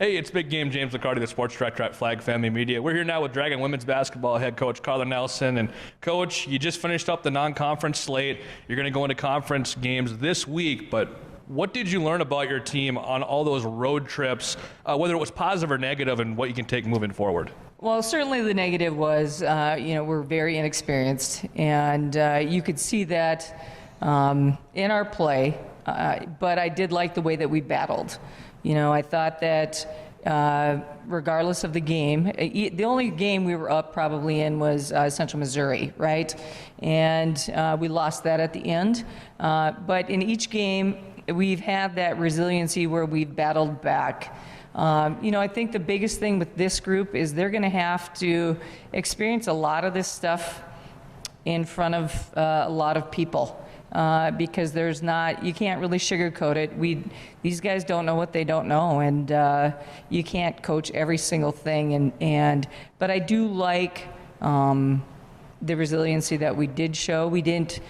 Hey, it's Big Game James McCarty, the sports director at Flag Family Media. We're here now with Dragon women's basketball head coach Karla Nelson. And Coach, you just finished up the non-conference slate. You're going to go into conference games this week, but what did you learn about your team on all those road trips, whether it was positive or negative, and what you can take moving forward? Well, certainly the negative was, we're very inexperienced, and you could see that in our play, but I did like the way that we battled. I thought that regardless of the game, the only game we were up probably in was Central Missouri, right? And we lost that at the end. But in each game, we've had that resiliency where we've battled back. I think the biggest thing with this group is they're going to have to experience a lot of this stuff in front of a lot of people. Because you can't really sugarcoat it. These guys don't know what they don't know, and you can't coach every single thing. But I do like the resiliency that we did show. We didn't.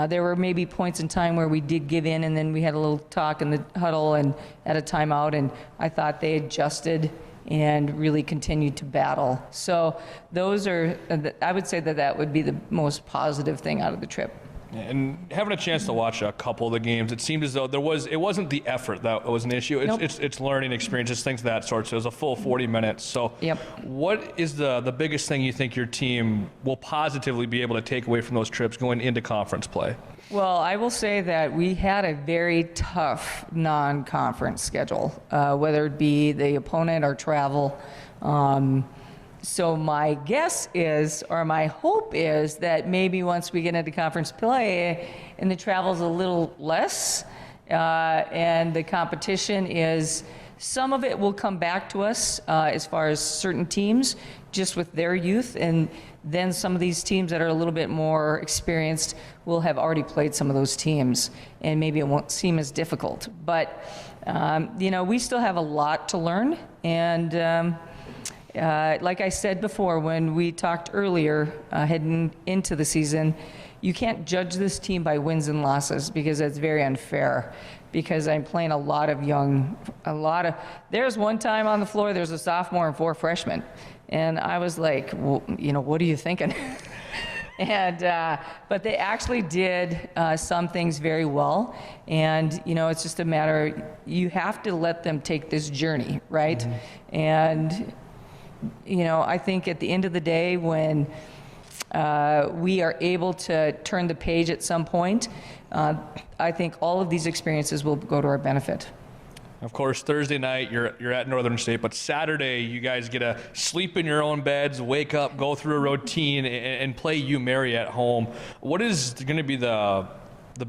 There were maybe points in time where we did give in, and then we had a little talk in the huddle and at a timeout, and I thought they adjusted and really continued to battle. So those are, I would say that would be the most positive thing out of the trip. And having a chance to watch a couple of the games, it seemed as though it wasn't the effort that was an issue. It's learning experiences, things of that sort. So it was a full 40 minutes. So yep. What is the biggest thing you think your team will positively be able to take away from those trips going into conference play? Well, I will say that we had a very tough non-conference schedule, whether it be the opponent or travel. So my guess is, or my hope is, that maybe once we get into conference play and the travel's a little less, and the competition is, some of it will come back to us as far as certain teams, just with their youth, and then some of these teams that are a little bit more experienced will have already played some of those teams, and maybe it won't seem as difficult. But, we still have a lot to learn, and like I said before, when we talked earlier, heading into the season, you can't judge this team by wins and losses because that's very unfair. Because I'm playing there's one time on the floor, there's a sophomore and 4 freshmen. And I was like, well, what are you thinking? But they actually did some things very well. And, it's just a matter, you have to let them take this journey, right? Mm-hmm. And I think at the end of the day, when we are able to turn the page at some point, I think all of these experiences will go to our benefit. Of course, Thursday night, you're at Northern State, but Saturday, you guys get to sleep in your own beds, wake up, go through a routine, and play UMary at home. What is going to be the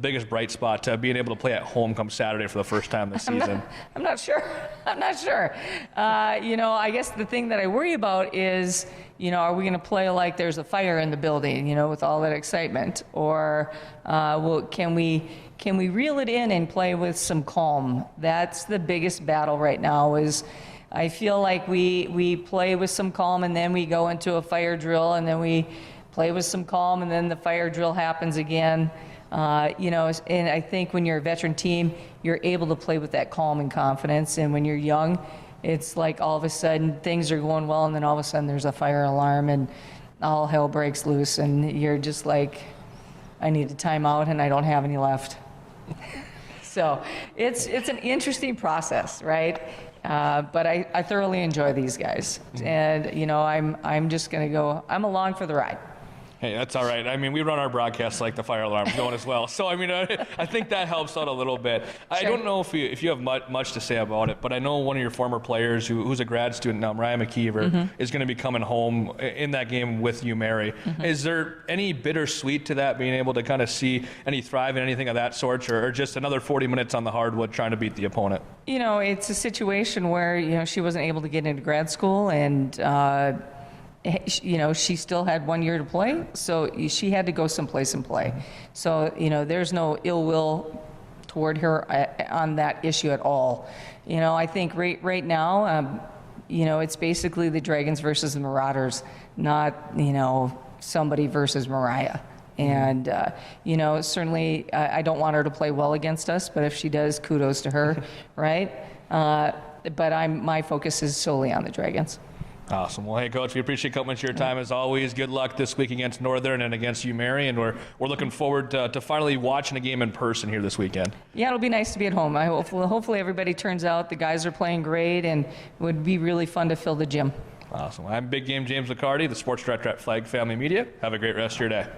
biggest bright spot to being able to play at home come Saturday for the first time this season? I'm not sure. I guess the thing that I worry about is, are we going to play like there's a fire in the building, with all that excitement? Or can we reel it in and play with some calm? That's the biggest battle right now is I feel like we play with some calm and then we go into a fire drill and then we play with some calm and then the fire drill happens again. And I think when you're a veteran team, you're able to play with that calm and confidence. And when you're young, it's like all of a sudden things are going well, and then all of a sudden there's a fire alarm and all hell breaks loose, and you're just like, I need a timeout and I don't have any left. So it's an interesting process, right? But I thoroughly enjoy these guys, and I'm just going to go. I'm along for the ride. Hey, that's all right. I mean, we run our broadcasts like the fire alarm's going as well. So, I mean, I think that helps out a little bit. Sure. I don't know if you have much to say about it, but I know one of your former players who's a grad student now, Mariah McKeever, is going to be coming home in that game with UMary. Mm-hmm. Is there any bittersweet to that, being able to kind of see any thrive in anything of that sort, or just another 40 minutes on the hardwood trying to beat the opponent? It's a situation where, she wasn't able to get into grad school, and she still had 1 year to play, so she had to go someplace and play. So, there's no ill will toward her on that issue at all. I think right now, it's basically the Dragons versus the Marauders, not, somebody versus Mariah. And, certainly I don't want her to play well against us, but if she does, kudos to her, right? but my focus is solely on the Dragons. Awesome. Well, hey, Coach, we appreciate so much of your time as always. Good luck this week against Northern and against UMary, and we're looking forward to finally watching a game in person here this weekend. Yeah, it'll be nice to be at home. Hopefully everybody turns out. The guys are playing great, and it would be really fun to fill the gym. Awesome. I'm Big Game James McCarty, the sports director at Flag Family Media. Have a great rest of your day.